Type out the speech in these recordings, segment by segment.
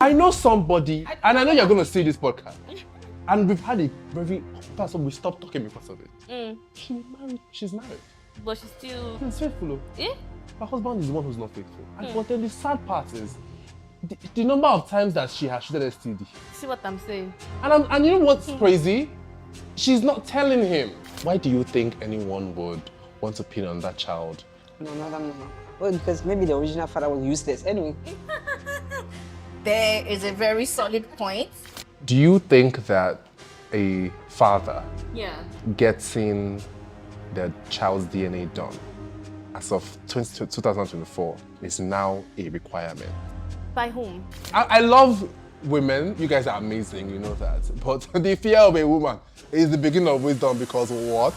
I know somebody, and I know you're going to see this podcast, and we've had a very, so we stopped talking because of it. She's married. But she's still... She's faithful. Eh? Her husband is the one who's not faithful. And but then the sad part is, the number of times that she has treated STD. See what I'm saying? And you know what's crazy? She's not telling him. Why do you think anyone would want to pin on that child? No. Well, because maybe the original father was useless. Anyway. There is a very solid point. Do you think that a father getting their child's DNA done as of 2024 is now a requirement? By whom? I love women. You guys are amazing, you know that. But the fear of a woman is the beginning of wisdom because what?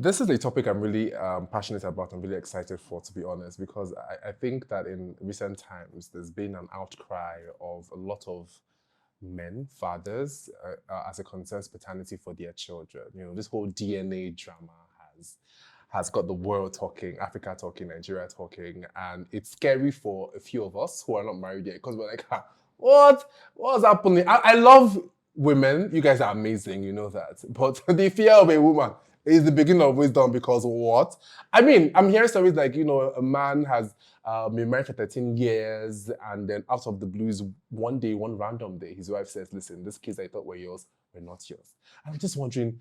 This is a topic I'm really passionate about and really excited for, to be honest, because I think that in recent times, there's been an outcry of a lot of men, fathers, as it concerns paternity for their children. You know, this whole DNA drama has got the world talking, Africa talking, Nigeria talking, and it's scary for a few of us who are not married yet, because we're like, what's happening? I love women. You guys are amazing, you know that. But the fear of a woman is the beginning of wisdom because what? I mean, I'm hearing stories like, you know, a man has been married for 13 years and then out of the blues, one random day, his wife says, listen, these kids I thought were yours were not yours. And I'm just wondering,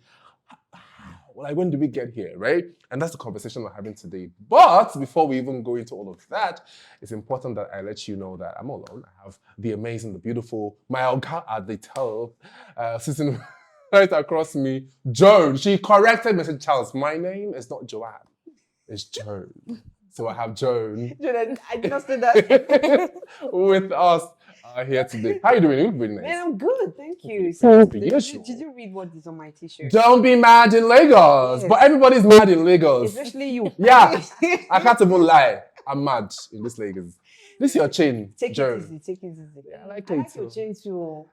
like, when did we get here, right? And that's the conversation we're having today. But before we even go into all of that, it's important that I let you know that I'm alone. I have the amazing, the beautiful, my Oga at the top, sitting right across me, Joan. She corrected me and said, Charles, my name is not Joanne, it's Joan. So I have Joan. Joan, I did not say that. with us here today. How are you doing? You look really nice. Man, I'm good, thank you. Did you read what is on my t-shirt? Don't be mad in Lagos. Yes. But everybody's mad in Lagos. Especially you. Yeah. I can't even lie. I'm mad in this Lagos. This is your chain, Joan. Take it easy. Yeah, I like your chain too.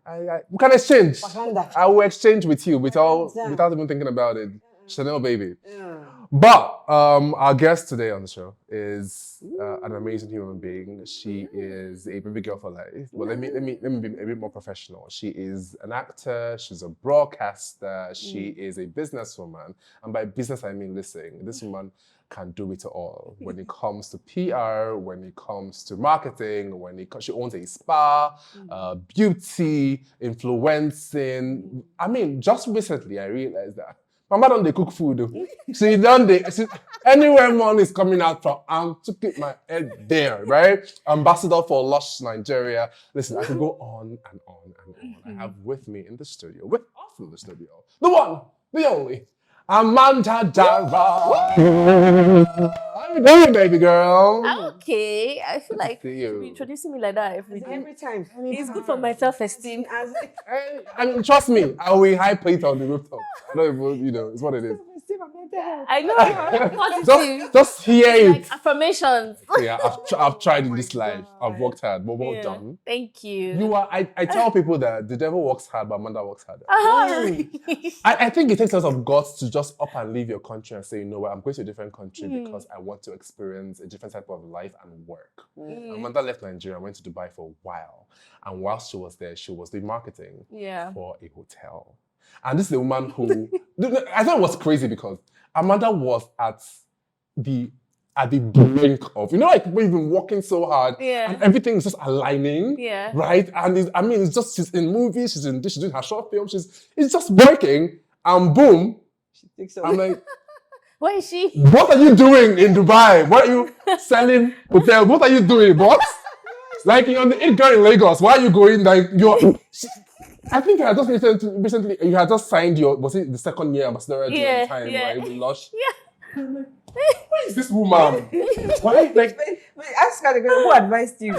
We can exchange. Wakanda. I will exchange with you without even thinking about it. Chanel baby. Yeah. But our guest today on the show is an amazing human being. She is a baby girl for life. Well, let me be a bit more professional. She is an actor. She's a broadcaster. She is a businesswoman. And by business, I mean, listen, this woman can do it all when it comes to PR, when it comes to marketing, she owns a spa, beauty, influencing. I mean, just recently I realized that Mama don't they cook food. Anywhere money is coming out from, I'm to keep my head there, right? Ambassador for Lush Nigeria. Listen, I could go on and on and on. I have with me in the studio, the one, the only, Amanda Dara. How you doing, baby girl? I'm okay. I feel like you should be introducing me like that every time. It's good for my self-esteem. I mean, trust me, I will hype it on the rooftop. I don't even, it's what it is. I know. just hear it. Like affirmations. Yeah, I've tried in this life. I've worked hard, but well done. Thank you. I tell people that the devil works hard, but Amanda works harder. I think it takes a lot of guts to just up and leave your country and say, you know what, I'm going to a different country because I want to experience a different type of life and work. Amanda left Nigeria and went to Dubai for a while. And whilst she was there, she was doing marketing for a hotel. And this is a woman who, I thought it was crazy because Amanda was at the brink of, like when you've been working so hard and everything is just aligning, right? And it's just, she's in movies, she's doing her short film, it's just working, and boom, she thinks I'm like, where is she? What are you doing in Dubai? What are you selling hotels? What are you doing, boss? Like you're on the it girl in Lagos, why are you going like I think I just recently you had just signed was it the second year ambassador at the time, right? With Lush. Yeah. Who is this woman? Why? Like, ask her, who advised you?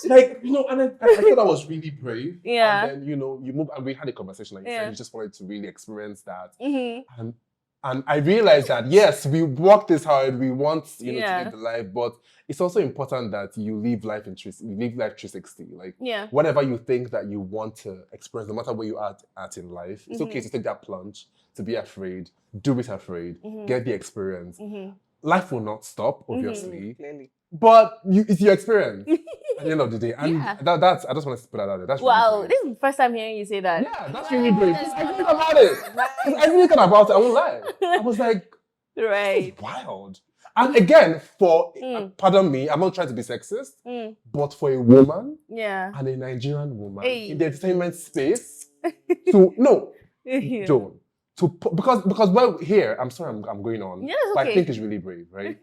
Like, and I thought that was really brave. Yeah. And then, you moved, and we had a conversation, like you said, you just wanted to really experience that. And I realized that, yes, we work this hard, we want, to live the life, but it's also important that you live life 360. Like, whatever you think that you want to experience, no matter where you are at in life, it's okay to take that plunge, to be afraid, do it afraid, get the experience. life will not stop, obviously. Clearly. But it's your experience at the end of the day. And Yeah. that's, I just want to put that out there. That's Wow, really this is the first time hearing you say that. great. Yeah, that's really great. I really thought about it. I really thought about it. I won't lie. I was like, Right. it's wild. And again, pardon me, I'm not trying to be sexist, but for a woman Yeah. and a Nigerian woman Hey. in the entertainment space, Joan, because we're here, I'm sorry I'm going on, Yeah, it's but okay. I think it's really brave, right?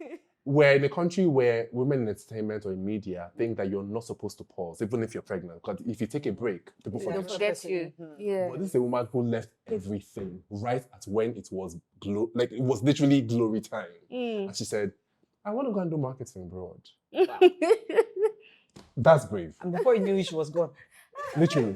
We're in a country where women in entertainment or in media think that you're not supposed to pause, even if you're pregnant. Because if you take a break, people They'll forget. forget you. Yeah. But this is a woman who left everything right at when it was it was literally glory time. And she said, I want to go and do marketing abroad. Wow. That's brave. And before you knew it, she was gone. Literally.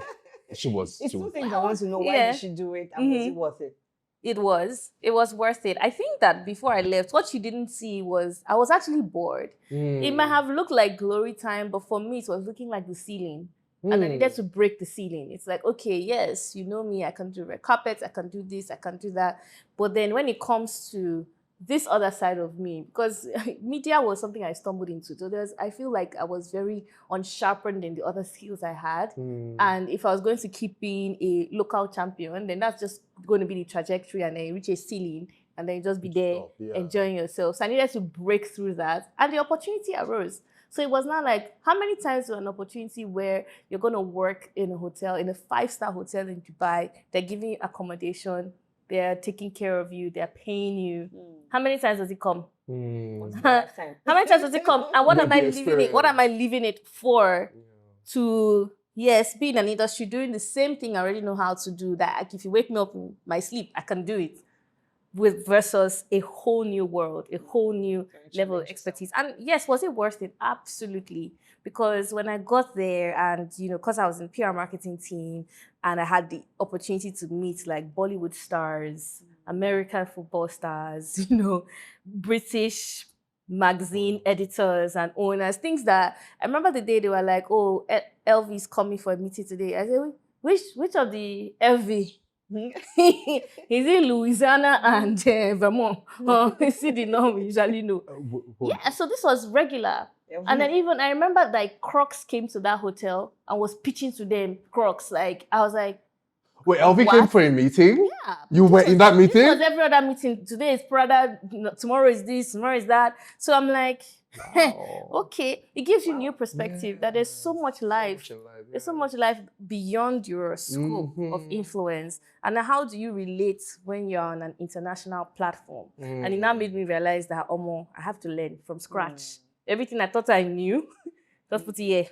She was. It's she two was. things I want to know. Why Yeah. did she do it? And was it worth it? It was worth it. I think that before I left, what you didn't see was I was actually bored. It might have looked like glory time, but for me, it was looking like the ceiling. And I needed to break the ceiling. It's like, okay, yes, you know me, I can do red carpets, I can do this, I can do that. But then when it comes to this other side of me, because media was something I stumbled into. So I feel like I was very unsharpened in the other skills I had. And if I was going to keep being a local champion, then that's just going to be the trajectory, and then you reach a ceiling and then you just be there enjoying yourself. So I needed to break through that. And the opportunity arose. So it was not like, how many times was an opportunity where you're going to work in a hotel, in a 5-star hotel in Dubai, they're giving you accommodation, they're taking care of you, they're paying you. How many times does it come? How many times does it come? And what am I leaving it? What am I leaving it for? To, yes, be in an industry doing the same thing I already know how to do. That like, if you wake me up in my sleep, I can do it. With versus a whole new world, a whole new level of expertise. And yes, was it worth it? Absolutely. Because when I got there and, because I was in PR marketing team and I had the opportunity to meet like Bollywood stars, American football stars, British magazine editors and owners, things that I remember the day they were like, oh, LV's coming for a meeting today. I said, which of the LV? Is it Louisiana and Vermont? Is it the norm we usually know? Yeah, so this was regular. And then even, I remember like Crocs came to that hotel and was pitching to them Crocs. Like, I was like, wait, LV came for a meeting? Yeah. You were in that meeting? This was every other meeting. Today is Prada, tomorrow is this, tomorrow is that. So I'm like, okay. It gives you new perspective that there's so much life. There's so much life beyond your scope of influence. And then how do you relate when you're on an international platform? And it now made me realize that, I have to learn from scratch. Everything I thought I knew, just put it here.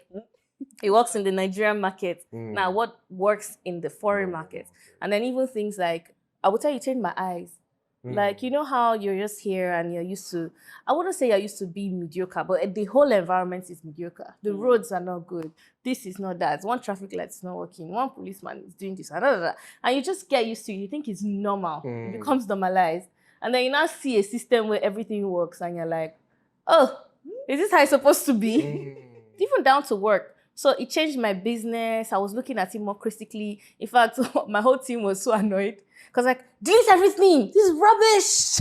It works in the Nigerian market. Now, what works in the foreign market? And then even things like, I would tell you, change my eyes. Like, you know how you're just here and you're used to, I wouldn't say you're used to being mediocre, but the whole environment is mediocre. The roads are not good. This is not that. One traffic light is not working. One policeman is doing this. And you just get used to it. You think it's normal. It becomes normalized. And then you now see a system where everything works and you're like, oh, is this how it's supposed to be? Even down to work. So it changed my business. I was looking at it more critically. In fact, my whole team was so annoyed. Because like, delete everything. This is rubbish.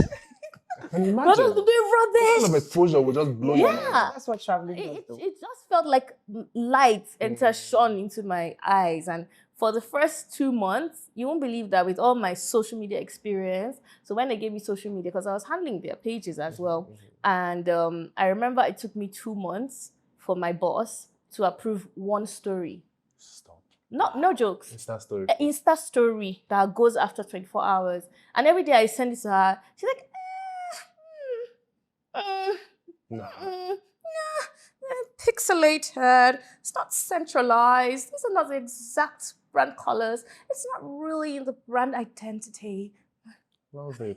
Can you imagine? What are doing rubbish? What kind of exposure would just blow your mind? That's what traveling does. It just felt like light shone into my eyes. And for the first 2 months, you won't believe that with all my social media experience. So when they gave me social media, because I was handling their pages as well. And I remember it took me 2 months for my boss to approve one story. Stop. No jokes. Insta story. An Insta story that goes after 24 hours. And every day I send it to her. She's like, pixelated. It's not centralized. These are not the exact brand colors. It's not really in the brand identity. Lovely.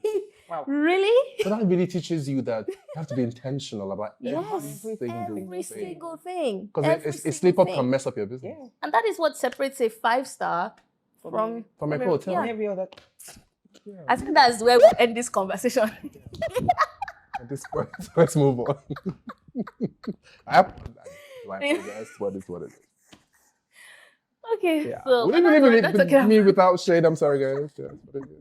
Wow. Really? But that really teaches you that you have to be intentional about Every single thing. Because a slip up can mess up your business. Yeah. And that is what separates a 5-star from From a hotel. From every other. I think that's where we'll end this conversation. At this point, let's move on. I apologize, but it's what it is. Okay, Yeah. so Would you that's what believe that's it? okay. Me without shade, I'm sorry, guys. Yeah, that's what it is.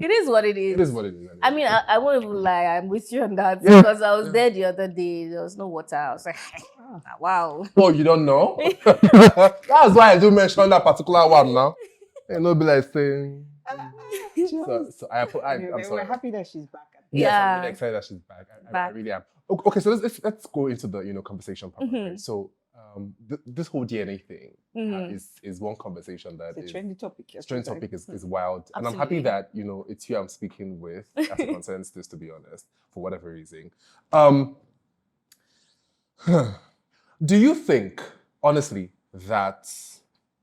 It is what it is. It is what it is. I mean, I won't even lie. I'm with you on that Yeah. because I was there the other day. There was no water. I was like, wow. Oh, you don't know? That's why I do mention that particular one now. And it'll be like saying. So I'm We're sorry. happy that she's back. Yes, I'm Yeah. really excited that she's back. I Back. really am. Okay, so let's go into the conversation part. Mhm. Right? So this whole DNA thing Mhm. is one conversation that It's is a trendy topic. yes, trend right? topic is wild, and I'm happy Absolutely. that it's you I'm speaking with as it concerns this. To be honest, for whatever reason, do you think honestly that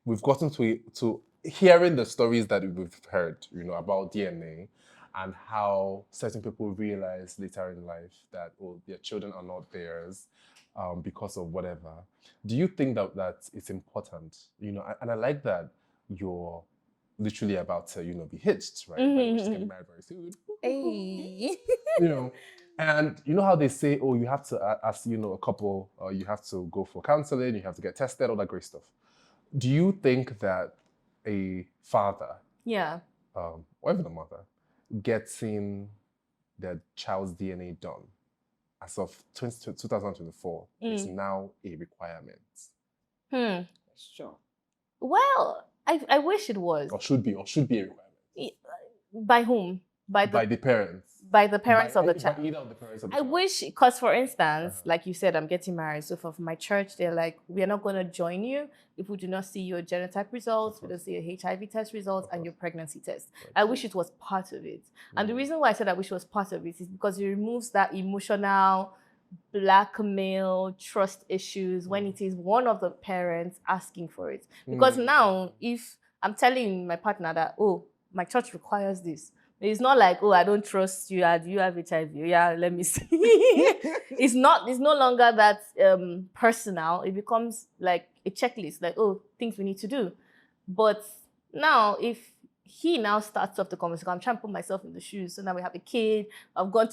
we've gotten to hearing the stories that we've heard, about DNA, and how certain people realize later in life that their children are not theirs because of whatever? Do you think that it's important? And I like that you're literally about to be hitched, right? Like, we're just getting married very soon. Hey. And you know how they say, oh, you have to, as a couple, you have to go for counseling, you have to get tested, all that great stuff. Do you think that a father, Yeah. or even a mother, getting their child's DNA done as of 2024 is now a requirement? Sure. Well, I wish it was. Or should be a requirement? By whom? By the parents. By the parents of the By child. either of the parents of the I child. wish, because for instance, like you said, I'm getting married. So for my church, they're like, we are not going to join you if we do not see your genotype results, we don't see your HIV test results, and your pregnancy test. I wish it was part of it. And the reason why I said I wish it was part of it is because it removes that emotional blackmail, trust issues when it is one of the parents asking for it. Because now, if I'm telling my partner that, oh, my church requires this, it's not like, oh, I don't trust you. Do you have HIV? Yeah, let me see. It's no longer that personal. It becomes like a checklist, like, oh, things we need to do. But now, if he now starts off the conversation, I'm trying to put myself in the shoes. So now we have a kid. I've gone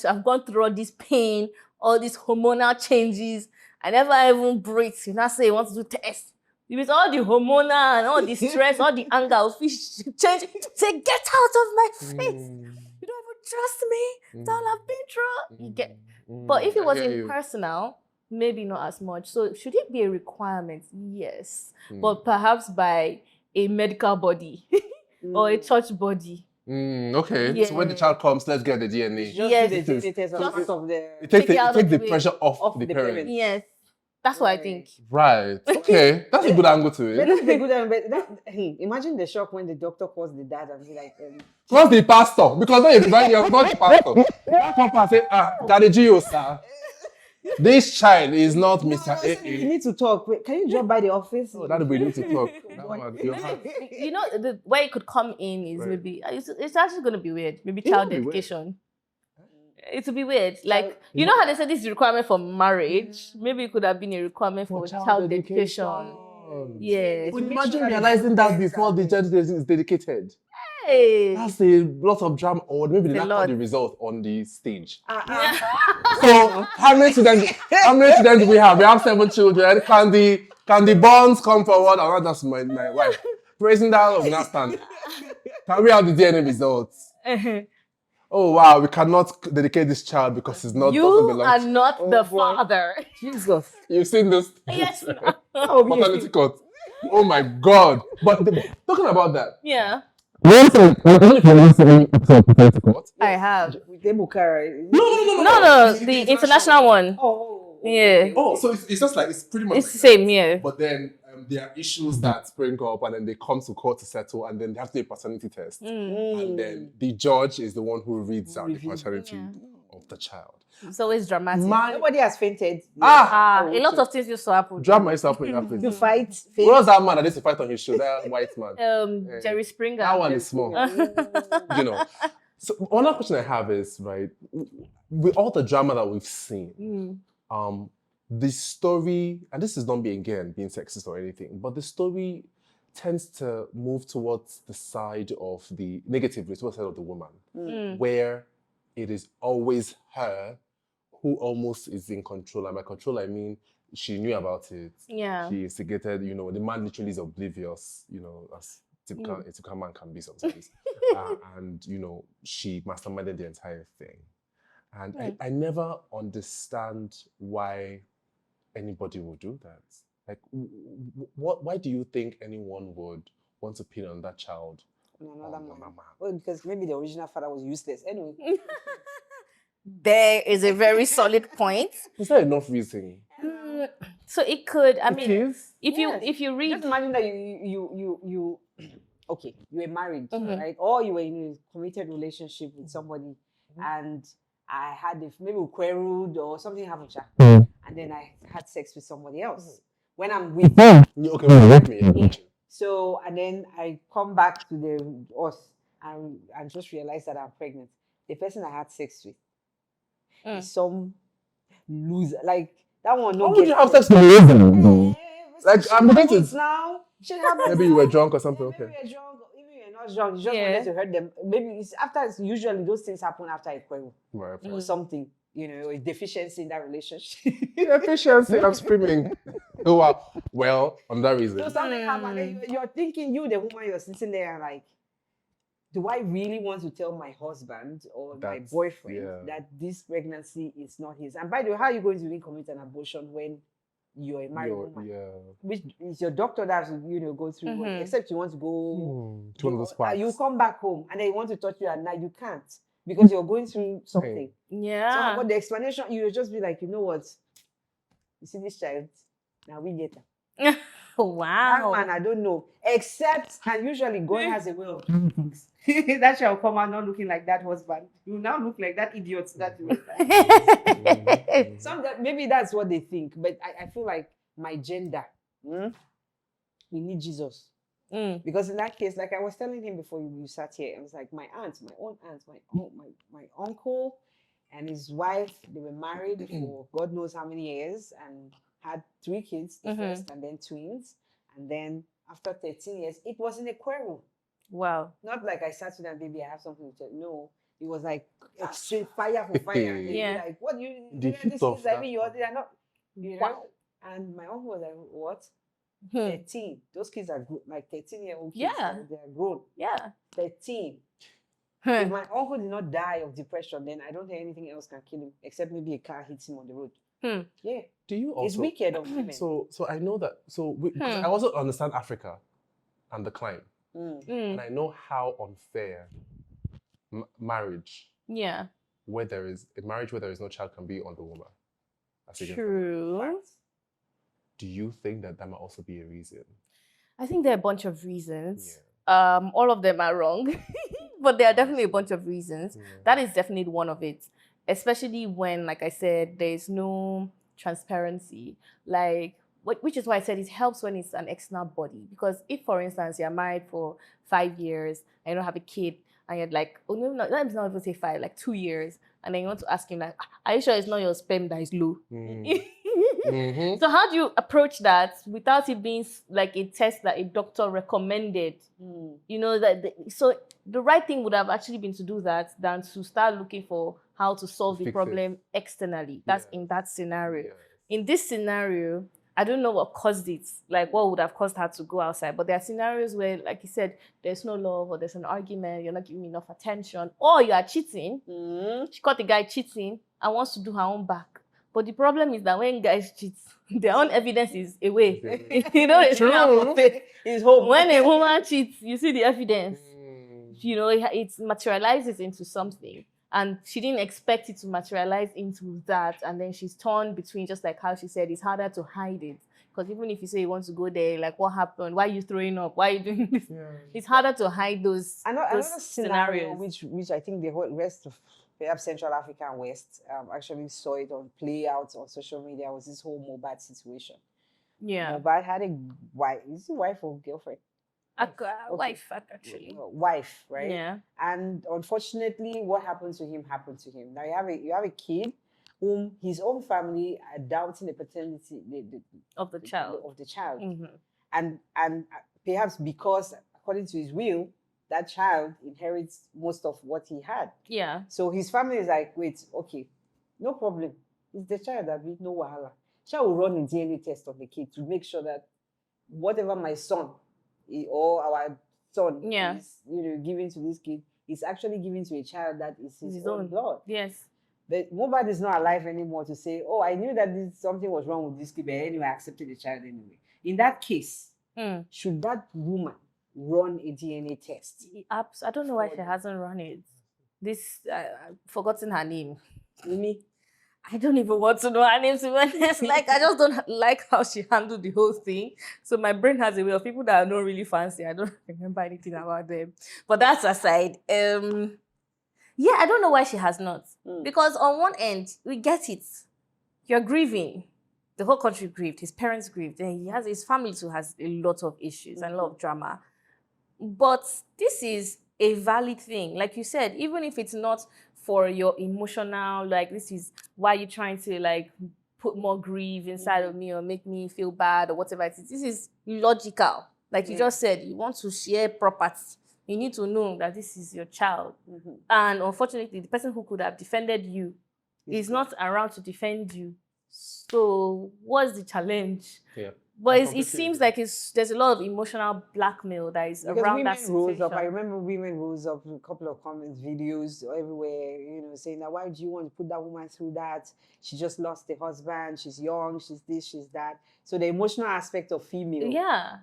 through all this pain, all these hormonal changes. I never even breathe. You now say you want to do tests. With all the hormonal and all the stress, all the anger, I'll change. Say, get out of my face. You don't even trust me. That's all I've been through. You get. But if it was impersonal, maybe not as much. So should it be a requirement? Yes. But perhaps by a medical body or a church body. Okay. Yeah. So when the child comes, let's get the DNA. Just Yes. do the DNA test on part of the... It takes Take it out of the the way. pressure off Off the the parents. parents. Yes. That's what I think. Right. Okay. That's a good angle to But it. that's a good one. Hey, imagine the shock when the doctor calls the dad and be like, What's the pastor? Because then you're not the pastor. That papa say, Daddy Gio, sir. This child is not Mr. you A. need to talk. Wait, can you drop by the office? Oh, that we need to talk. That one, your heart. You know, the way it could come in is Right. maybe it's actually going to be weird. Maybe It will child be weird. dedication. It will be weird. Like, you know how they said this is a requirement for marriage? Maybe it could have been a requirement for child dedication. Yeah. But imagine realizing that before the child is dedicated. Hey. That's a lot of drama. Or maybe they It's a not call lot. the result on the stage. Yeah. So how many children do we have? We have 7 children. Can the bonds come forward? Oh, that's my wife. Praising that will not stand. Can we have the DNA results? Oh wow, we cannot dedicate this child because it's not doesn't You belong are to- not the boy. father. Jesus. You've seen this? Yes. Paternity court. Oh my god. But talking about that. Yeah. Paternity court. I have. With Ebukara. No, the international one. Oh. Yeah. Oh, so it's just like it's pretty much It's like the same, yeah. But then there are issues that spring up, and then they come to court to settle, and then they have to do a paternity test, and then the judge is the one who reads out the paternity of the child. It's always dramatic. Nobody has fainted. A lot of things used to happen. Drama is happening. To fight. What was that man that used to fight on his show? That white man. Jerry Springer. That one is small. So another question I have is, right, with all the drama that we've seen, the story, and this is not being sexist or anything, but the story tends to move towards the side of the negatively, towards the side of the woman, where it is always her who almost is in control. And by control, I mean she knew about it. Yeah. She instigated, the man literally is oblivious, as a typical man can be sometimes. And, she masterminded the entire thing. And I never understand why anybody would do that. Like, why do you think anyone would want to pin on that child? Another man. Well, because maybe the original father was useless. Anyway. There is a very solid point. Is that enough reason? So it could. I It mean, is? if you read, just imagine that you okay, you were married, right? Or you were in a committed relationship with somebody, and I had maybe we quarreled or something happened, and then I had sex with somebody else. When I'm with so and then I come back to us and just realize that I'm pregnant. The person I had sex with is some loser. Like that one. How would you have sex with a loser? Like I'm going to now. Maybe you were drunk or something. Maybe you were drunk. Even you're not drunk. You just wanted to hurt them. Maybe it's after. Usually those things happen after a quarrel or something. A deficiency in that relationship. Deficiency. I'm screaming. Oh wow. Well, on that reason. So something happened. You're thinking the woman, you're sitting there and like, do I really want to tell my husband or my boyfriend that this pregnancy is not his? And by the way, how are you going to commit an abortion when you're a married woman? Yeah. Which is your doctor that has to, go through except you want to go to one of those parts. You come back home and they want to touch you at night, you can't because you're going through something. Yeah. So but the explanation, you will just be like, you know what? You see this child? Now we get her. Wow. That man, I don't know. Except, and usually God has a way of doing things. That shall come out not looking like that husband. You now look like that idiot that you maybe that's what they think. But I feel like my gender, we need Jesus. Because in that case, like I was telling him before you sat here, it was like my aunt, my own aunt, my uncle and his wife, they were married for God knows how many years and had 3 kids, the first, and then twins. And then after 13 years, it was in a quarrel. Wow. Not like I sat with them, baby, I have something to tell. No, it was like extreme fire for fire. And they'd be like, what you the heat of that. they are not. Wow. And my uncle was like, what? 13. Those kids are like 13-year-old kids. Yeah. They are grown. Yeah. 13. If my uncle did not die of depression, then I don't think anything else can kill him, except maybe a car hits him on the road. Yeah. Do you also? It's wicked of women. So I know that. So I also understand Africa and the climate, and I know how unfair marriage. Yeah. Where there is a marriage where there is no child can be on the woman. True. Do you think that might also be a reason? I think there are a bunch of reasons. Yeah. All of them are wrong, but there are definitely a bunch of reasons. Yeah. That is definitely one of it. Especially when, like I said, there is no transparency. Which is why I said it helps when it's an external body. Because if, for instance, you're married for 5 years and you don't have a kid, and you're like, oh no, let's not even say 5, like 2 years, and then you want to ask him like, are you sure it's not your sperm that is low? So how do you approach that without it being like a test that a doctor recommended? So the right thing would have actually been to do that than to start looking for how to solve the problem externally. That's in that scenario. Yes. In this scenario, I don't know what caused it, like what would have caused her to go outside. But there are scenarios where, like you said, there's no love or there's an argument, you're not giving me enough attention, or you are cheating. She caught the guy cheating and wants to do her own back. But the problem is that when guys cheat, their own evidence is away. It's true. It's home. When a woman cheats, you see the evidence. It materializes into something. And she didn't expect it to materialize into that. And then she's torn between, just like how she said, it's harder to hide it. Because even if you say you want to go there, like what happened? Why are you throwing up? Why are you doing this? Yeah. It's harder to hide those scenarios. Which I think the whole rest of perhaps Central Africa and West actually saw it play out on social media was this whole Mohbad situation. Yeah. Mohbad had a wife. Is it wife or girlfriend? Wife, actually. Wife, right? Yeah. And unfortunately, what happened to him happened to him. Now you have a kid whom his own family are doubting the paternity of the child. Mm-hmm. And perhaps because, according to his will, that child inherits most of what he had. Yeah. So his family is like, wait, okay, no problem. It's the child that we no wahala. she will run a DNA test on the kid to make sure that whatever my son or our son is, giving to this kid is actually given to a child that is his own blood. Yes. But Ngomba is not alive anymore to say, oh, I knew that something was wrong with this kid, but anyway, I accepted the child anyway. In that case, should that woman run a DNA test? I don't know why she hasn't run it. This, I've forgotten her name. Mimi? I don't even want to know her name, to be honest. Like, I just don't like how she handled the whole thing. So my brain has a way of people that are not really fancy. I don't remember anything about them. But that's aside. Yeah, I don't know why she has not. Because on one end, we get it. You're grieving. The whole country grieved. His parents grieved. And his family too has a lot of issues and a lot of drama. But this is a valid thing. Like you said, even if it's not for your emotional, like, this is why you're trying to, like, put more grief inside of me or make me feel bad or whatever it is. This is logical. Like you just said, you want to share property. You need to know that this is your child. And unfortunately, the person who could have defended you is not around to defend you. So what's the challenge? Yeah. But it seems like there's a lot of emotional blackmail that is around that situation. I remember women rose up in a couple of comments, videos everywhere, saying that, why do you want to put that woman through that? She just lost a husband. She's young. She's this, she's that. So the emotional aspect of female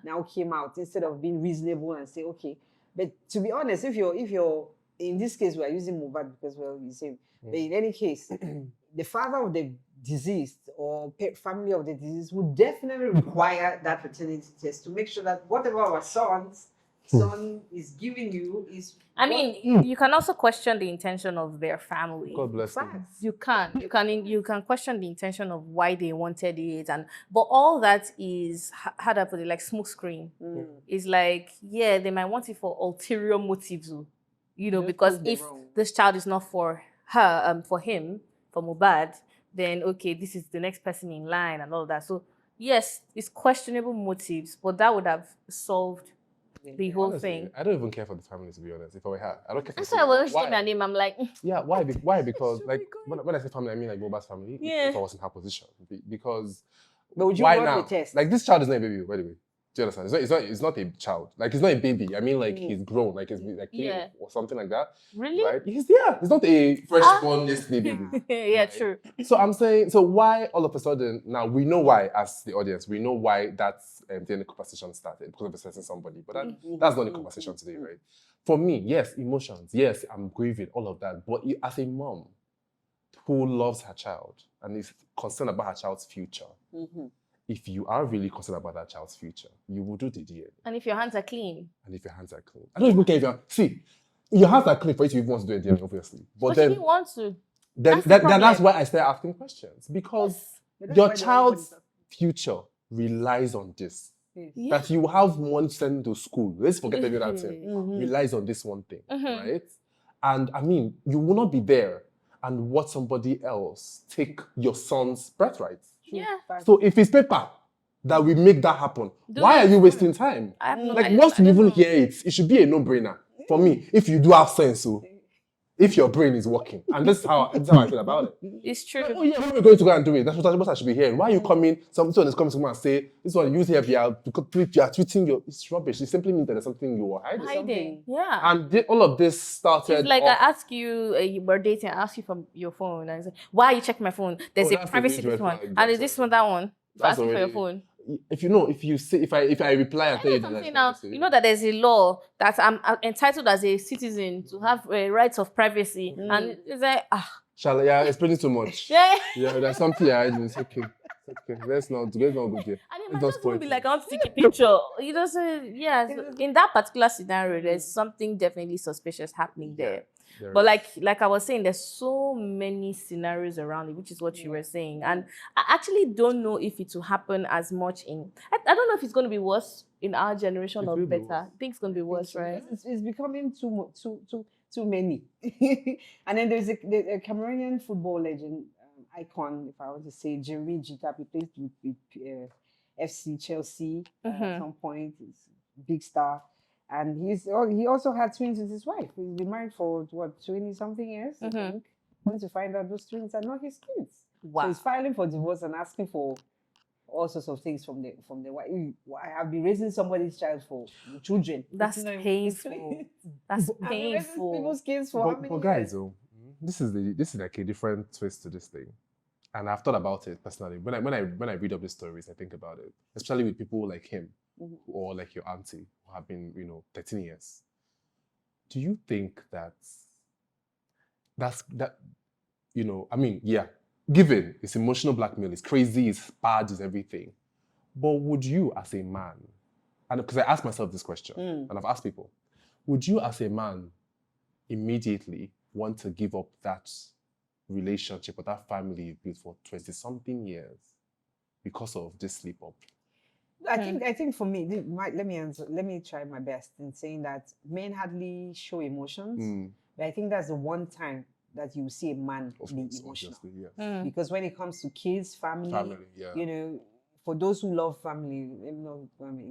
now came out instead of being reasonable and say, okay. But to be honest, if you're in this case, we're using Mohbad because we're the same. But in any case, the father of the deceased or family of the deceased would definitely require that paternity test to make sure that whatever our son is giving you is. I mean, you can also question the intention of their family. God bless them. You can question the intention of why they wanted it, but all that is, how do I put it, like smoke screen. It's like, they might want it for ulterior motives, because if this child is not for her, for him, for Mohbad, then okay, this is the next person in line and all that. So yes, it's questionable motives, but that would have solved the whole thing. I don't even care for the family, to be honest. If I were her, I don't care for the family. That's why when she gave me a name, I'm like, yeah, why? Why? Because like when I say family, I mean like Mohbad's family. If I was in her position, because but would you why run now? the test? Like, this child is not a baby, by the way. Do you understand? It's not a child. Like, he's not a baby. I mean, like, he's grown, like he's like or something like that. Really? Right? He's not a freshborn yesterday baby. Yeah, right? True. So I'm saying, so why all of a sudden now we know why, as the audience, we know why that's the conversation started, because of assessing somebody. But that's not the conversation today, right? For me, yes, emotions, yes, I'm grieving, all of that. But as a mom who loves her child and is concerned about her child's future. If you are really concerned about that child's future, you will do the DNA. And if your hands are clean. I don't even care if your hands are clean for you to even want to do a DNA, obviously. But then, you didn't want to. That's why I started asking questions. Because your child's future relies on this. Yeah. That you have one sent to school. Let's forget every other thing. Relies on this one thing, right? And I mean, you will not be there and watch somebody else take your son's birthright. Yeah. So if it's paper that will make that happen, why are you wasting time? Once you even hear it, it should be a no-brainer for me. If you do have sense, so if your brain is working, and that's how I feel about it. It's true. Like, when we're going to go and do it, that's what I should be hearing. Why are you coming? Someone is coming to me and say, "This one you here, because you are tweeting it's rubbish." It simply means that there's something you are hiding. Yeah. And all of this started. It's like I ask you, you were dating, I ask you from your phone, and I say, "Why are you checking my phone? There's a privacy this one, and is this one that one?" Asking for your phone. If I reply and tell you something now, you know that there's a law that I'm entitled as a citizen to have rights of privacy, and it's like explaining too much. There's something it's okay. Let's not go there. And it might just be like, I want to take a picture. You just say, in that particular scenario, there's something definitely suspicious happening there. But like I was saying, there's so many scenarios around it, which is what you were saying. And I actually don't know if it will happen as much I don't know if it's going to be worse in our generation or better. I think it's going to be worse, right? It's becoming too many. And then there's a Cameroonian football legend, icon, if I want to say, Jeremy Jita. He plays with FC Chelsea at some point. He's a big star. And he also had twins with his wife. He's been married for 20-something years, I think. Only to find out those twins are not his kids. Wow. So he's filing for divorce and asking for all sorts of things from the wife. I have been raising somebody's child for children. That's It's not even- painful. That's I've been raising painful. people's kids for how But, many but guys, years? this is like a different twist to this thing, and I've thought about it personally. When I read up these stories, I think about it, especially with people like him, or like your auntie, who have been 13 years. Do you think that I mean, yeah, given it's emotional blackmail, it's crazy, it's bad, it's everything, but would you as a man, and because I asked myself this question, and I've asked people, would you as a man immediately want to give up that relationship or that family you've built for 20-something years because of this slip up? I think for me, let me answer. Let me try my best in saying that men hardly show emotions, but I think that's the one time that you see a man be emotional. Obviously, yes. Because when it comes to kids, family, yeah. For those who love family,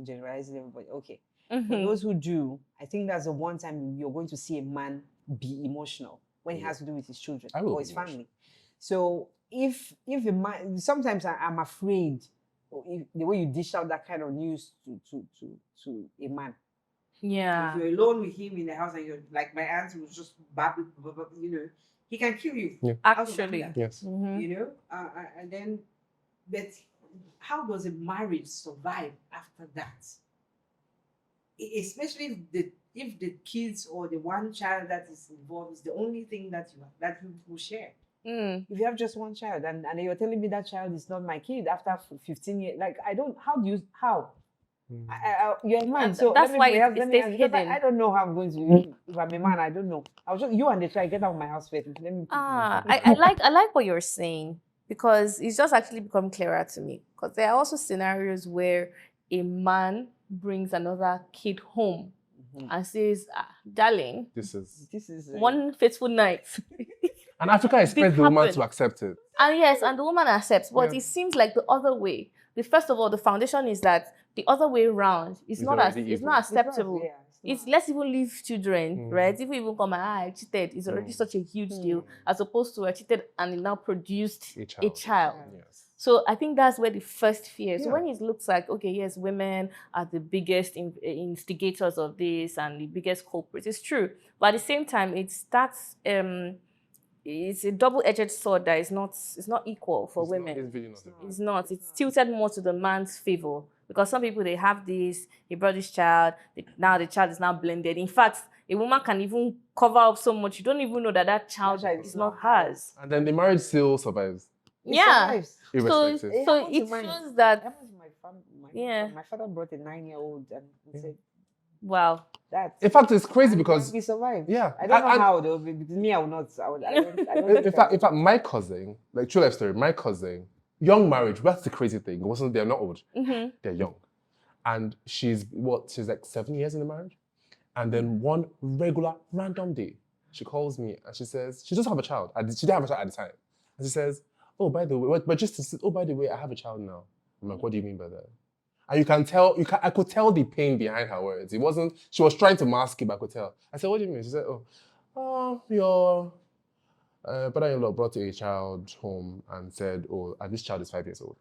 generalizing everybody, okay. For those who do, I think that's the one time you're going to see a man be emotional when it has to do with his children or his family. So if a man, sometimes I'm afraid the way you dish out that kind of news to a man. Yeah. If you're alone with him in the house and you're like my aunt was just babbling, he can kill you. Yeah. Actually, yes. And then, but how does a marriage survive after that? Especially if the kids or the one child that is involved is the only thing that you will share. If you have just one child and you're telling me that child is not my kid after 15 years, like how? You're a man, so that's why it stays hidden. I don't know how I'm going to. If I'm a man, I don't know. I'll just you and the child get out of my house first. Let me. I like what you're saying because it's just actually become clearer to me. Because there are also scenarios where a man brings another kid home and says, "Darling, this is one fateful night." And Africa expects the woman to accept it. And yes, and the woman accepts. But it seems like the other way. First of all, the foundation is that the other way around is not acceptable. Let's even leave children, right? If we even come I cheated, it's already such a huge deal, as opposed to I cheated and it now produced a child. Yes. So I think that's where the first fear. So when it looks like, okay, yes, women are the biggest instigators of this and the biggest culprits, it's true. But at the same time, it starts it's a double-edged sword that is not equal for women. It's not. It's tilted more to the man's favor because some people they have this. He brought this child. Now the child is now blended. In fact, a woman can even cover up so much you don't even know that child is not hers. And then the marriage still survives. Yeah. So it shows that. My father brought a 9-year-old and he said, "Wow." In fact, it's crazy because we survived. Yeah, I don't know how though. Because me, I would not. I don't in fact, my cousin, like true life story, my cousin, young marriage. That's the crazy thing. They're not old. They're young, and she's like 7 years in the marriage, and then one random day, she calls me and she says she doesn't have a child. She didn't have a child at the time, and she says, "Oh, by the way, but just to say, oh, by the way, I have a child now." I'm like, "What do you mean by that?" And you can tell, I could tell the pain behind her words. It wasn't, she was trying to mask it, but I could tell. I said, "What do you mean?" She said, your brother-in-law brought a child home and said, and this child is 5 years old.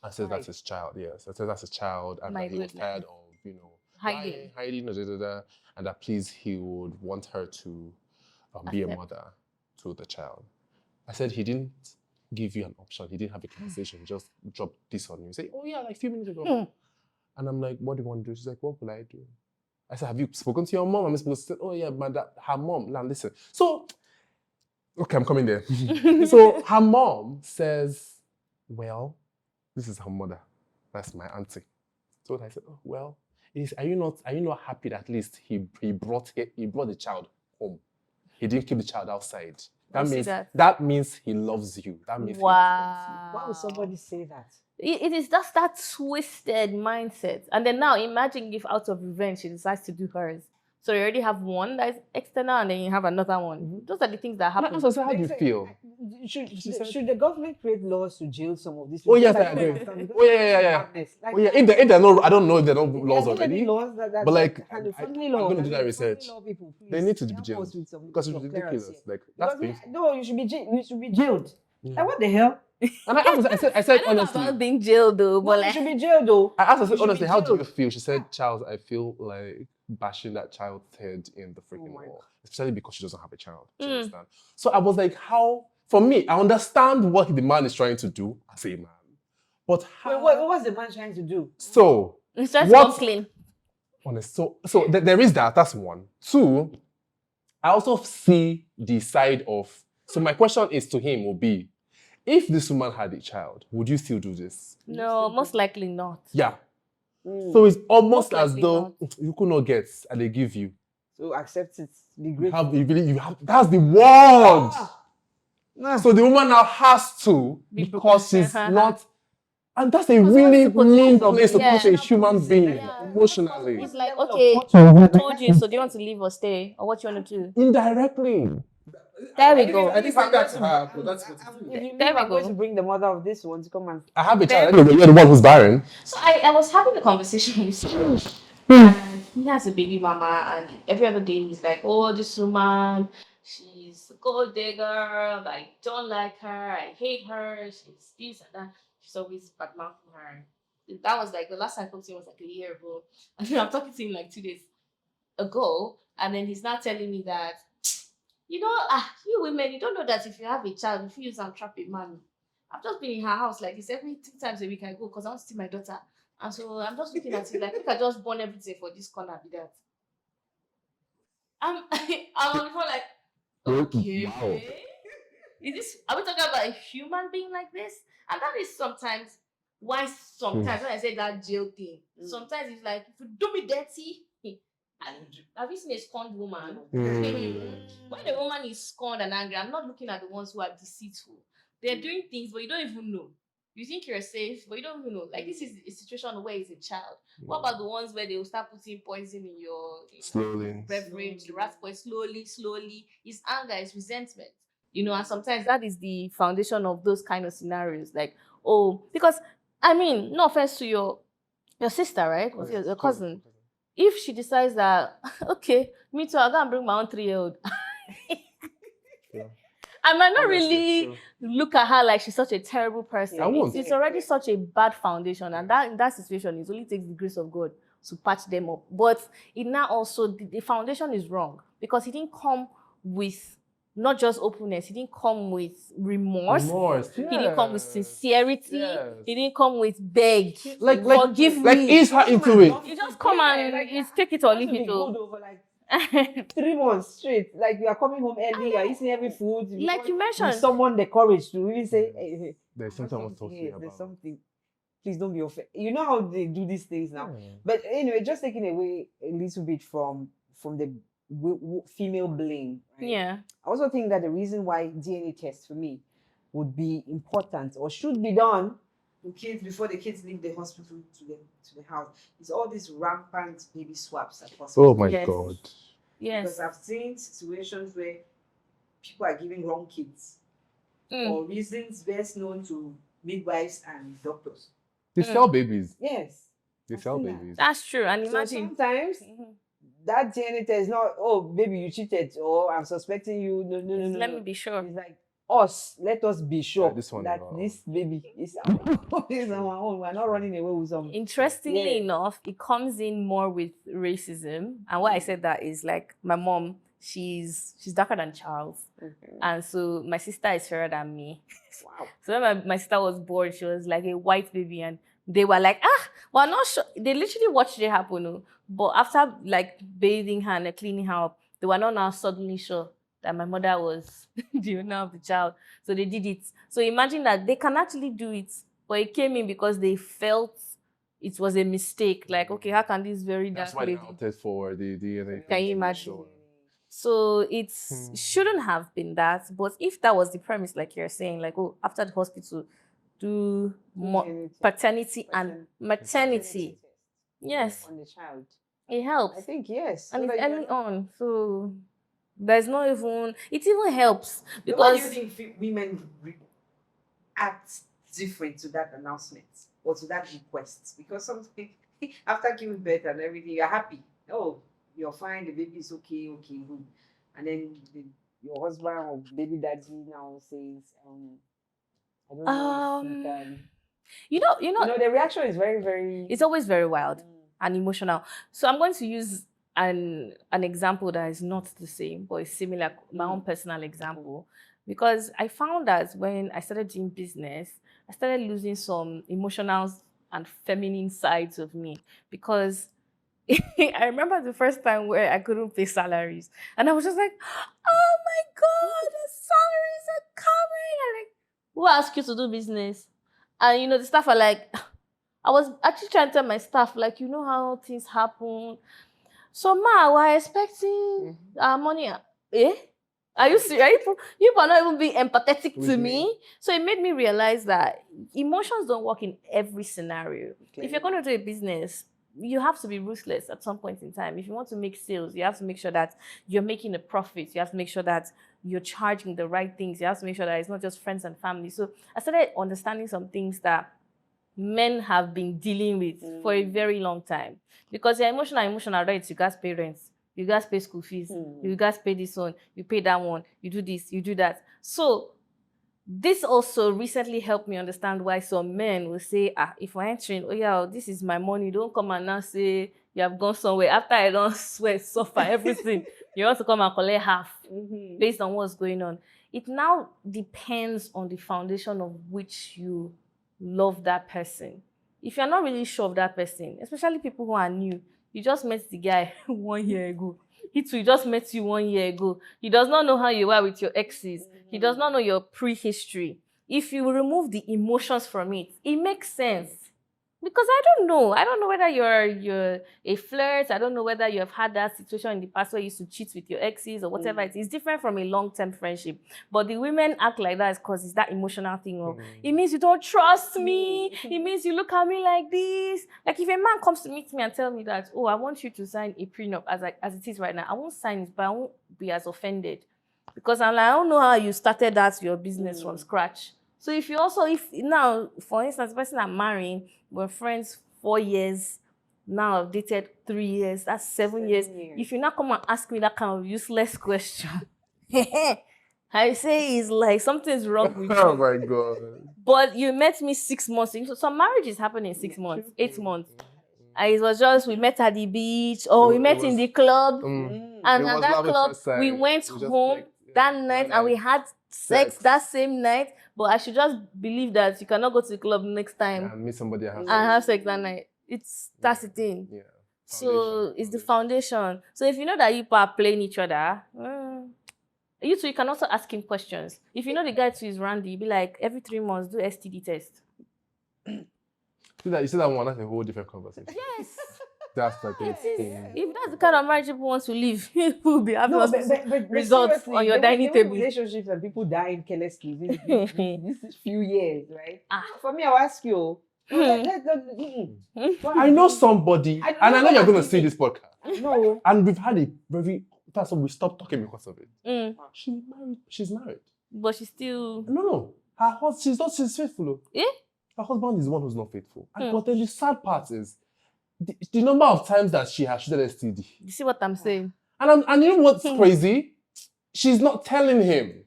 I said, "That's his child," yes. I said, "That's his child," and that he was tired of, hiding, and that please he would want her to be a mother to the child. I said, he didn't give you an option. He didn't have a conversation. He just dropped this on you. Say, "Oh yeah, like a few minutes ago." And I'm like, "What do you want to do?" She's like, "What will I do?" I said, "Have you spoken to your mom?" I'm supposed to say, "Oh yeah, but her mom." Now listen. So, okay, I'm coming there. So her mom says, "Well, this is her mother. That's my auntie." So I said, "Oh well, are you not happy that at least he brought the child home? He didn't keep the child outside. That means he loves you. That means wow. Why would somebody say that? It is just that twisted mindset. And then now imagine if out of revenge she decides to do hers. So you already have one that is external and then you have another one. Those are the things that happen. So how do you feel? Should the government create laws to jail some of these people? Oh yes, I agree. Oh yeah. If they're not, I don't know if they're not laws already. But like, I'm going to do that research. They need to be jailed because it's ridiculous. Like that's painful. No, you should be jailed. Like, what the hell? And I asked her, I said I don't know honestly. about being jailed though, But but you like, should be jailed though. I asked her, I You said, should be honestly, how do you jailed. feel? She said, Charles, I feel like bashing that child's head in the freaking my wall, especially because she doesn't have a child. Do you Mm. understand? So I was like, how? For me, I understand what the man is trying to do as a man, but how? Wait, what was the man trying to do? So it's just what? come clean. Honest. So there is that. That's one. Two. I also see the side of. So my question is to him will be, if this woman had a child, would you still do this? No, most likely not. Yeah. Mm. So it's almost Most as likely though not. you could not get and they give you. So accept it. Be You grateful. have that's the word. Ah. So the woman now has to Be because she's broken. not, and that's a Because really what's the mean position of- place to yeah. put a human being Yeah. emotionally. It's like, level of okay, torture I that told you, so do you want to leave or stay? Or what you want to do? Indirectly. There we go. I didn't say that to her, but that's what it is. If you There leave, we I'm going go. to bring the mother of this one to come and. I have a child. There- Anyway, you're the one who's barren. So I was having a conversation with someone, and he has a baby mama, and every other day he's like, "Oh, this woman, she's a gold digger. I don't like her. I hate her. She's this and that. She's always bad mouthing her." That was like the last time I talked to him was like a year ago, and then I'm talking to him like 2 days ago, and then he's not telling me that, you know, you women, you don't know that if you have a child, if you use and trap a man. I've just been in her house like this every 2 times a week I go because I want to see my daughter. And so I'm just looking at it like, look, I just born everything for this corner, be that. I'm on the phone like, okay. Wow. Are we talking about a human being like this? And that is sometimes why sometimes when I say that jail thing, sometimes it's like, if you do me dirty, and have you seen a scorned woman? When a woman is scorned and angry, I'm not looking at the ones who are deceitful. They're doing things, but you don't even know. You think you're safe, but you don't even know. Like, this is a situation where it's a child. What about the ones where they will start putting poison in your Slowly. beverage, the rat poison, slowly? It's anger, it's resentment. You know, and sometimes that is the foundation of those kind of scenarios. Like, oh, because I mean, no offense to your sister, right? Or your cousin. If she decides that, okay, me too, I'll go and bring my own 3-year-old. Yeah. I might not Honestly, really true. look at her like she's such a terrible person. I won't. It's already such a bad foundation, and that in that situation, it only takes the grace of God to patch them up. But it now also the foundation is wrong because he didn't come with not just openness. He didn't come with remorse. He didn't come with sincerity. Yes. He didn't come with beg. Like Forgive like me. ease her into it. You just come and you take it or leave it. Good over like 3 months straight. Like you are coming home early, you are eating every food. Like you mentioned. With someone the courage to really say, hey, There's something I want to talk to you there's about. something. Please don't be offended. You know how they do these things now. But anyway, just taking away a little bit from the female blame. Right? Yeah. I also think that the reason why DNA tests for me would be important or should be done to kids before the kids leave the hospital to the house is all these rampant baby swaps at hospitals. Oh my Yes. God. Yes. Because I've seen situations where people are giving wrong kids for reasons best known to midwives and doctors. They sell babies. Yes. They I've sell seen that. babies. That's true. And So imagine. sometimes that DNA test is not, oh, baby, you cheated, or I'm suspecting you. No. Let me be sure. It's like, let us be sure this one that this baby is our own. We're not running away with some. Interestingly Yeah. enough, it comes in more with racism. And why I said that is like my mom, she's darker than Charles. And so my sister is fairer than me. Wow. So when my sister was born, she was like a white baby, and they were like, we're not sure. They literally watched it happen. No? But after like bathing her and cleaning her up, they were not now suddenly sure that my mother was the owner of the child. So they did it. So imagine that they can actually do it, but it came in because they felt it was a mistake. Like, okay, how can this very dark That's why they lady? opted for the DNA. Can you imagine? So it shouldn't have been that. But if that was the premise, like you're saying, like, oh, after the hospital, do paternity and maternity. Yes, On the child. it helps. I think yes. And So it's that early on. So there's no even, it even helps why do because you think women act different to that announcement or to that request? Because something after giving birth and everything, you're happy. Oh, you're fine. The baby is okay, good. And then your husband or baby daddy now says, I don't know if you can. You know, The reaction is very, very. it's always very wild and emotional. So I'm going to use an example that is not the same, but it's similar, my own personal example. Because I found that when I started doing business, I started losing some emotional and feminine sides of me. Because I remember the first time where I couldn't pay salaries. And I was just like, oh my God, the salaries are coming. And like, who asked you to do business? And you know, the staff are like, I was actually trying to tell my staff, like, you know how things happen. So, ma, we're expecting our money. Eh? Are you serious? You are not even being empathetic to me. So it made me realize that emotions don't work in every scenario. If you're going to do a business, you have to be ruthless at some point in time. If you want to make sales, you have to make sure that you're making a profit. You have to make sure that you're charging the right things. You have to make sure that it's not just friends and family. So I started understanding some things that men have been dealing with for a very long time. Because you're emotional, right? You guys pay rent, you guys pay school fees, you guys pay this one, you pay that one, you do this, you do that. So this also recently helped me understand why some men will say, if we're entering, oh yeah, this is my money, don't come and now say you have gone somewhere. After I don't sweat, suffer, everything, you want to come and collect half based on what's going on. It now depends on the foundation of which you love that person. If you're not really sure of that person, especially people who are new, you just met the guy 1 year ago. He too just met you 1 year ago. He does not know how you are with your exes. He does not know your prehistory. If you remove the emotions from it, it makes sense. Because I don't know whether you're a flirt. I don't know whether you have had that situation in the past where you used to cheat with your exes or whatever it is. It's different from a long-term friendship. But the women act like that because it's that emotional thing of, it means you don't trust me. It means you look at me like this. Like if a man comes to meet me and tell me that, oh, I want you to sign a prenup as it is right now, I won't sign it, but I won't be as offended. Because I'm like, I don't know how you started that your business from scratch. So if now, for instance, the person I'm marrying, we're friends 4 years, now I've dated 3 years, that's 7 years. If you now come and ask me that kind of useless question, I say it's like something's wrong with you. Oh my God. But you met me 6 months. So some marriages happen in 6 months, 8 months. And it was just, we met at the beach, or we met in the club. And at that club, we went home that night and we had sex that same night. But I should just believe that you cannot go to the club next time and meet somebody and have sex that night. That's the thing. Yeah. So it's the foundation. So if you know that you are playing each other, you too, you can also ask him questions. If you know the guy too is randy, you be like, every 3 months, do STD test. You see that one, that's a whole different conversation. Yes. That's like a thing. If that's the kind of marriage people want to live, people will be having results on your dining table. Relationships and people dying carelessly this few years, right? For me, I'll ask you. I know somebody, and I know you're going to see this podcast. No. And we've had a very. That's why we stopped talking because of it. She's married. But she's still. No. Her husband, she's faithful. Eh? Her husband is the one who's not faithful. But then the sad part is the number of times that she has treated STD. You see what I'm saying? And you know what's crazy? She's not telling him.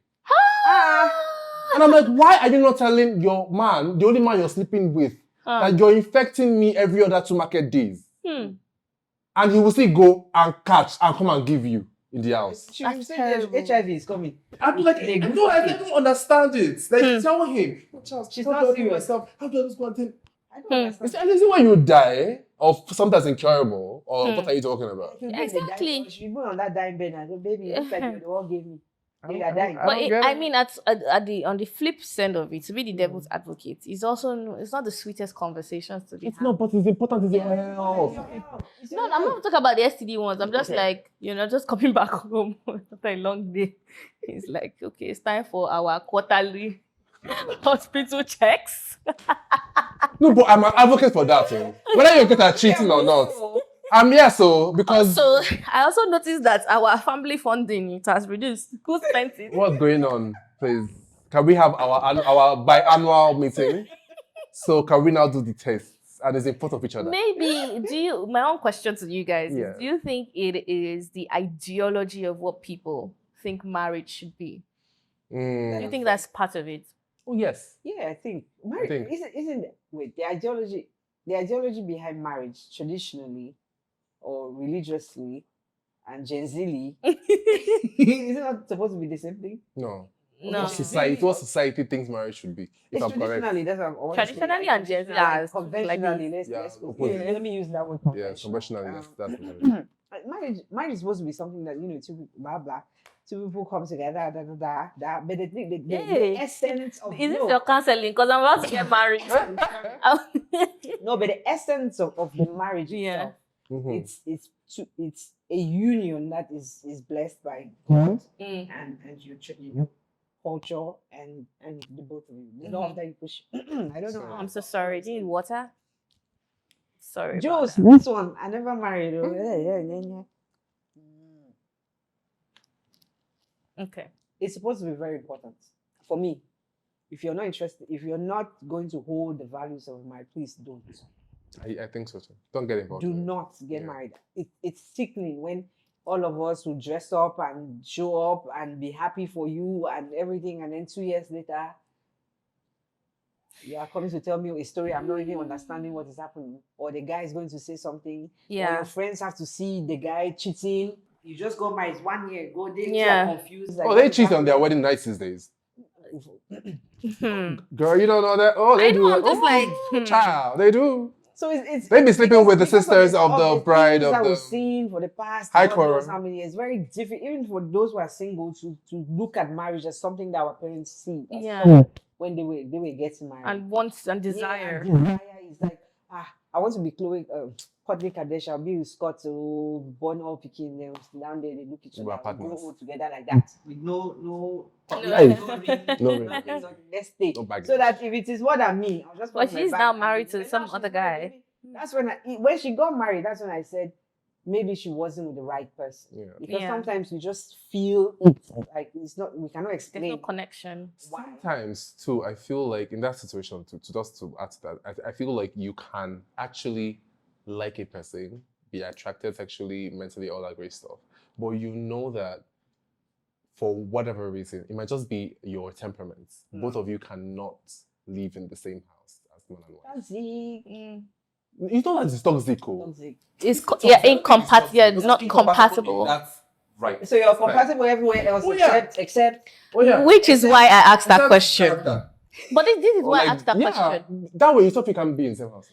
And I'm like, why are you not telling your man, the only man you're sleeping with, that you're infecting me every other 2 market days? And he will still go and catch and come and give you in the house. She will say HIV is coming. I'm like, no, I don't understand it. Like, tell him. She's not serious. How do I just go and think? I don't understand. Is it when you die of something that's incurable? Or what are you talking about? Exactly. She be on that dying bed and say, baby, it's like you the one gave me. But I mean, on the flip side of it, to be the devil's advocate, it's not the sweetest conversations to be. It's not, but it's important. It's health. No, I'm not talking about the STD ones. I'm just like, just coming back home after a long day. It's like, okay, it's time for our quarterly hospital checks. No, but I'm an advocate for that. Whether you get cheating or not. I'm here, because... So, I also noticed that our family funding, it has reduced. Who spent it? What's going on, please? Can we have our biannual meeting? So, can we now do the tests and the import of each other? Maybe, my own question to you guys is, do you think it is the ideology of what people think marriage should be? Do you think that's part of it? Oh yes. Yeah, I think marriage isn't wait, the ideology behind marriage traditionally or religiously and Gen Z is it not supposed to be the same thing? No. No. What society thinks marriage should be. If It's I'm correct. traditionally, that's what I want to say. Traditionally Like, and Gen Z traditional, like, are conventionally, like let's go. opposite. Let me use that word. Yes, conventionally, yes, that's Marriage is supposed to be something that two people, blah blah, two people come together, da da da da. But the essence of is this your counseling? Because I'm about to get married. no, but the essence of the marriage itself, it's a union that is blessed by God and your culture and the both of you. The love that you push. I don't know. Oh, I'm so sorry. Do you need water? Sorry. Jules, this one I never married. Okay. It's supposed to be very important for me. If you're not interested, if you're not going to hold the values of marriage, please don't. I think so too. Don't get involved. Do not get married. It's sickening when all of us will dress up and show up and be happy for you and everything, and then 2 years later, you are coming to tell me a story I'm not even understanding what is happening, or the guy is going to say something, or your friends have to see the guy cheating. You just got married 1 year ago, they are confused. Like, they cheat on their wedding nights these days. Girl, you don't know that? Oh, they do. Child, they do. So it's they be sleeping with the sisters of the bride of that the. was seen for the past High how many years. Very different, even for those who are single, to look at marriage as something that our parents see. When they were getting married. And wants and desire. Yeah, desire is like, I want to be Chloe, Kourtney Kardashian, I'll be with Scott, so born all picking them down there, they look each other, go all together like that. With no let's stay. So that if it is what I mean, I'll just. But she's now married to some other guy. That's when she got married, that's when I said maybe she wasn't with the right person. Yeah. Because sometimes you just feel it. Like it's not, we cannot explain. There's no connection. Sometimes too, I feel like in that situation, to add to that, I feel like you can actually like a person, be attracted sexually, mentally, all that great stuff. But you know that for whatever reason, it might just be your temperaments. Both of you cannot live in the same house as man and wife. That's it. It's not that it's toxic. It's incompatible. Yeah, not compatible. That's right. So you're compatible everywhere else except. Which is why I asked that question. But this is why I asked that question. That way you thought you can be in the same house.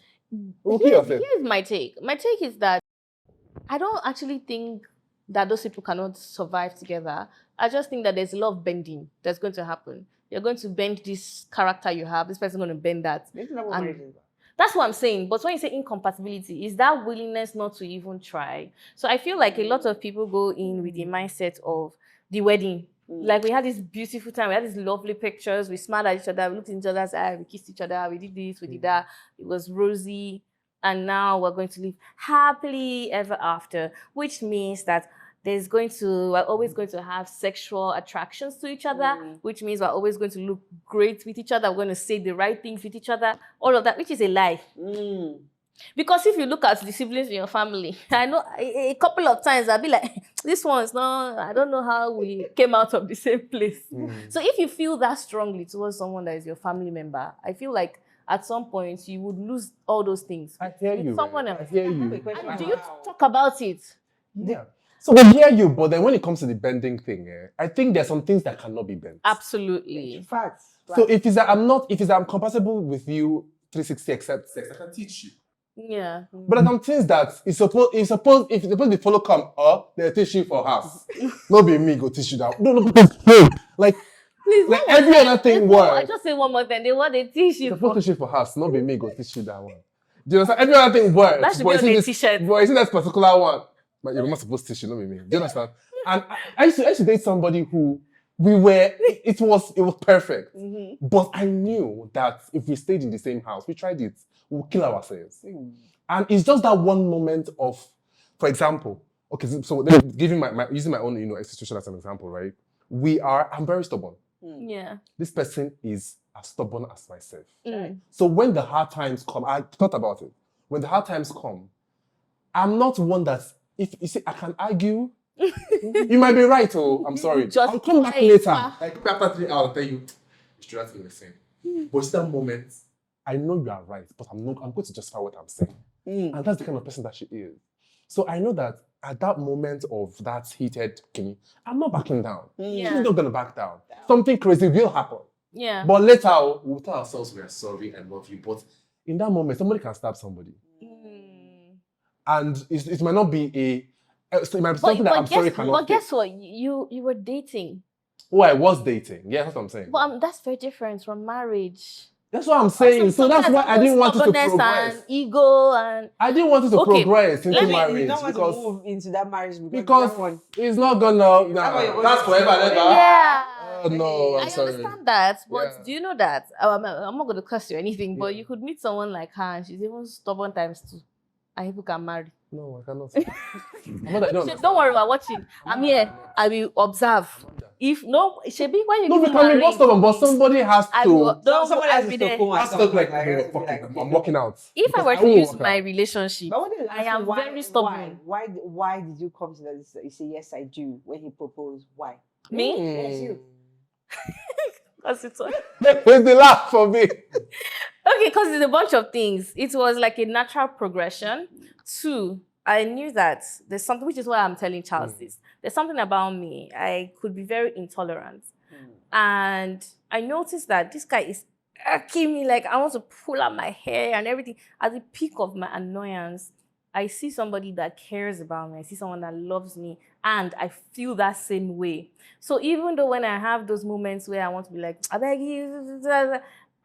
Here's my take. My take is that I don't actually think that those people cannot survive together. I just think that there's a lot of bending that's going to happen. You're going to bend this character you have. This person's going to bend that. That's what I'm saying. But when you say incompatibility, is that willingness not to even try? So I feel like a lot of people go in with the mindset of the wedding. Like we had this beautiful time. We had these lovely pictures. We smiled at each other. We looked in each other's eyes. We kissed each other. We did this. We did that. It was rosy. And now we're going to live happily ever after, which means that we're always going to have sexual attractions to each other, which means we're always going to look great with each other. We're going to say the right things with each other, all of that, which is a lie. Because if you look at the siblings in your family, I know a couple of times I'll be like, this one's not, I don't know how we came out of the same place. So if you feel that strongly towards someone that is your family member, I feel like at some point you would lose all those things. I hear you. Someone else. I hear you. And do you talk about it? Yeah. So I hear you, but then when it comes to the bending thing, I think there's some things that cannot be bent. Absolutely. Facts. So if it's that I'm compatible with you 360 except sex, I can teach you. Yeah. But there's some things that if the follow come up, they'll teach you for us. Not be me go teach you that. No. Like, please, like every other thing works. I just say one more thing. They want to teach you. Supposed to teach you for us, not be me go teach you that one. Do you understand? Every other thing works. That should be on a t-shirt. But you see that particular one. But you're not supposed to teach you, not be me. Do you understand? And I used to date somebody who it was perfect. But I knew that if we stayed in the same house, we tried it, we'll kill ourselves. And it's just that one moment of, for example, okay, so giving using my own institution as an example, right? I'm very stubborn. Yeah. This person is as stubborn as myself. So when the hard times come, I thought about it. When the hard times come, I'm not one that's, if you see, I can argue. You might be right, I'm sorry. I'll come back later. Like after 3 hours, I'll tell you, it's just the same. But it's that moment, I know you are right, but I'm going to justify what I'm saying. And that's the kind of person that she is. So I know that at that moment of that heated king, I'm not backing down. She's not going to back down. Something crazy will happen. Yeah. But later, we'll tell ourselves we are sorry, I love you. But in that moment, somebody can stab somebody. And it might not be so it might be something that I'm sorry cannot But guess what? You were dating. Oh, I was dating. Yeah, that's what I'm saying. But that's very different from marriage. That's what I'm saying. So that's why I didn't want it to progress. And ego and I didn't want it to progress into marriage. You don't want to move into that marriage because it's not gonna. That's forever and ever. Yeah. No, I understand that, but do you know that? I'm not going to curse you or anything, but you could meet someone like her and she's even stubborn times 2. And people can marry. No, I cannot. Don't worry, we're watching. I'm here. I will observe. If no, Shebi, when you we can be more stubborn, but somebody has to. Somebody has to be has to look like I'm walking out. If I were to use my relationship, I am very stubborn. Why did you come to that? You say yes, I do. When he proposed, why? Me? Yes, you. Because it's the laugh for me. Okay, because it's a bunch of things. It was like a natural progression. 2, I knew that there's something, which is why I'm telling Charles this. There's something about me. I could be very intolerant. And I noticed that this guy is irking me, like I want to pull out my hair and everything. At the peak of my annoyance, I see somebody that cares about me. I see someone that loves me, and I feel that same way. So even though when I have those moments where I want to be like, I beg you,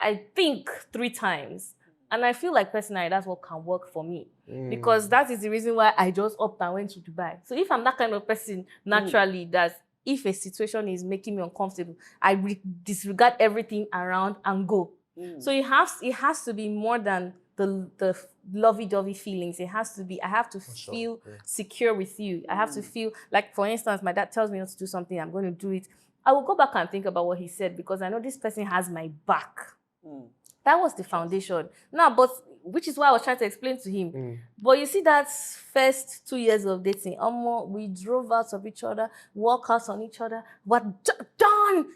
I think 3 times. And I feel like personally, that's what can work for me. Because that is the reason why I just upped and went to Dubai. So if I'm that kind of person, naturally, that if a situation is making me uncomfortable, I disregard everything around and go. So it has to be more than the lovey-dovey feelings. It has to be, I have to feel secure with you. I have to feel, like, for instance, my dad tells me not to do something, I'm going to do it. I will go back and think about what he said because I know this person has my back. That was the foundation. Now, but which is why I was trying to explain to him. But you see, that first 2 years of dating, we drove out of each other, walk out on each other. But done.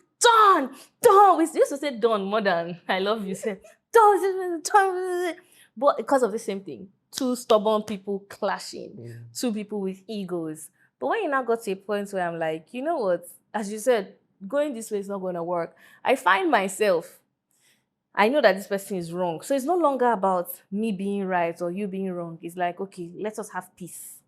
We used to say done more than I love you. Say done. But because of the same thing, 2 stubborn people clashing, 2 people with egos. But when you now got to a point where I'm like, you know what? As you said, going this way is not going to work. I find myself, I know that this person is wrong. So it's no longer about me being right or you being wrong. It's like, okay, let us have peace.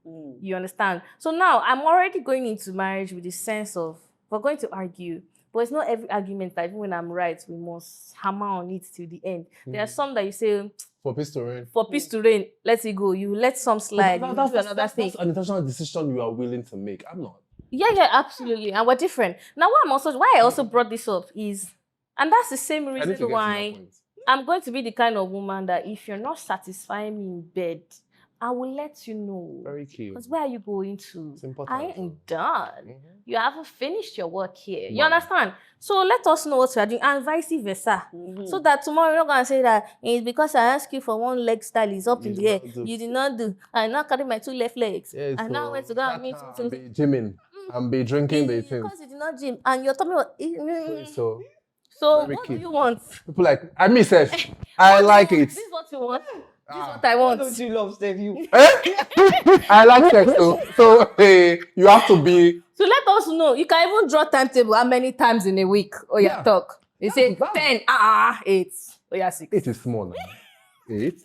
You understand? So now I'm already going into marriage with the sense of, we're going to argue. But it's not every argument that even when I'm right, we must hammer on it till the end. There are some that you say, for peace to reign. For peace to reign, let it go. You let some slide. That's another thing. That's an intentional decision you are willing to make. I'm not. Yeah, absolutely. And we're different. Now, why I also brought this up is, and that's the same reason why I'm going to be the kind of woman that if you're not satisfying me in bed, I will let you know. Very cute. Because where are you going to? It's important. I ain't done. You haven't finished your work here. You understand? So let us know what you're doing, and vice versa. So that tomorrow you're not going to say that it's because I asked you for one leg style is up in the air. You did not do. I now carry my 2 left legs. Yes, I now went to go and meet you. Be gymming and be drinking the thing. Because you did not gym. And you're talking about... So what do you want? People like, I miss it. I like it. This is what you want. This is what I want. Don't you love Steve? You. I like sex too. So you have to be. So let us know. You can even draw timetable how many times in a week. Or you talk. You say 10, 8. Or 6. 8 is small now. 8?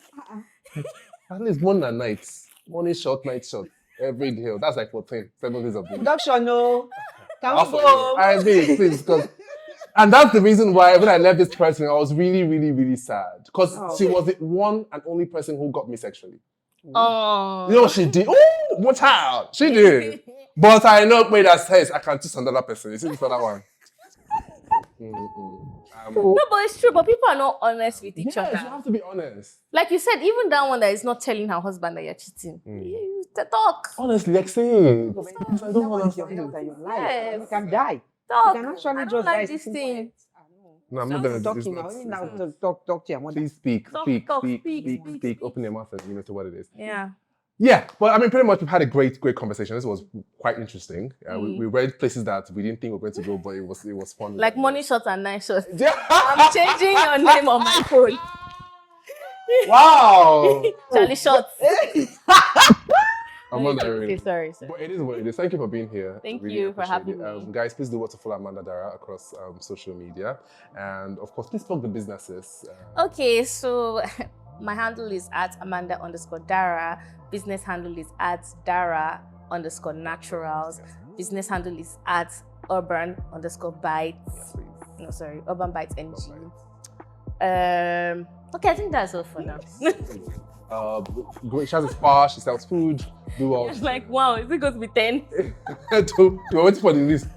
At least morning and night. Morning short, night short. Every day. That's like 14. 7 days of the week. Production, no. Can we go? I mean, please, because. And that's the reason why when I left this person, I was really, really, really sad. Because she was the one and only person who got me sexually. Oh. You know what she did? Oh, what child? She did. But I know wait that says I can choose another person. You see this other one? No, but it's true. But people are not honest with each other. You have to be honest. Like you said, even that one that is not telling her husband that you're cheating. You talk. Honestly, like say it. I don't want your health and your life. You can die. Talk. You can actually I just don't like die. this thing. No, I'm not going to talk to you now. Talk to your mother. Please speak. Talk, Speak. speak. Open your mouth and you know to what it is. Yeah. Yeah, but I mean, pretty much we've had a great conversation. This was quite interesting. We read places that we didn't think we were going to go, but it was fun. Like money shots and night shots. I'm changing your name on my phone. Wow. Charlie shots. Amanda, Okay, sorry. But it is what it is. Thank you for being here. Thank Really you for appreciate having it. me. Guys, please do what to follow Amanda Dara across social media. And of course, please plug the businesses. Okay, so my handle is at Amanda_Dara. Business handle is at Dara_naturals. Yes. Business handle is at Urban_Bites. Yes, please. No, sorry, Urban Bites NG. Urban Okay, I think that's all for now. She has a spa, she sells food, do all. Like, wow, is it going to be 10? We're waiting for the list.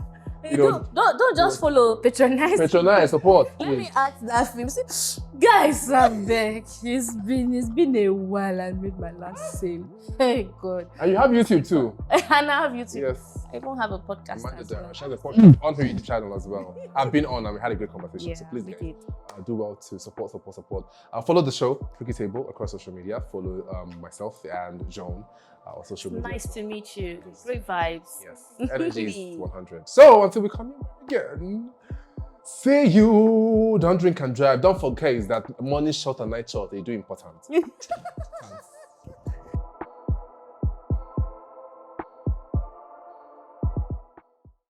You know, Don't just follow, patronize. patronize, support. Let me ask that film. See, guys, I'm back. It's been a while. I made my last sale. Hey God. And you have YouTube too. And I have YouTube. Yes. I don't have a podcast. Amanda as Dara. well. She has a podcast on her YouTube channel as well. I've been on and we had a great conversation. Yeah, so please we guys, did. do well to support. Follow the show, Cookie Table, across social media. Follow myself and Joan on social media. Nice to meet you. Great vibes. Yes, energy is 100. So until we come in again, see you. Don't drink and drive. Don't forget that morning shot and night shot, they do important.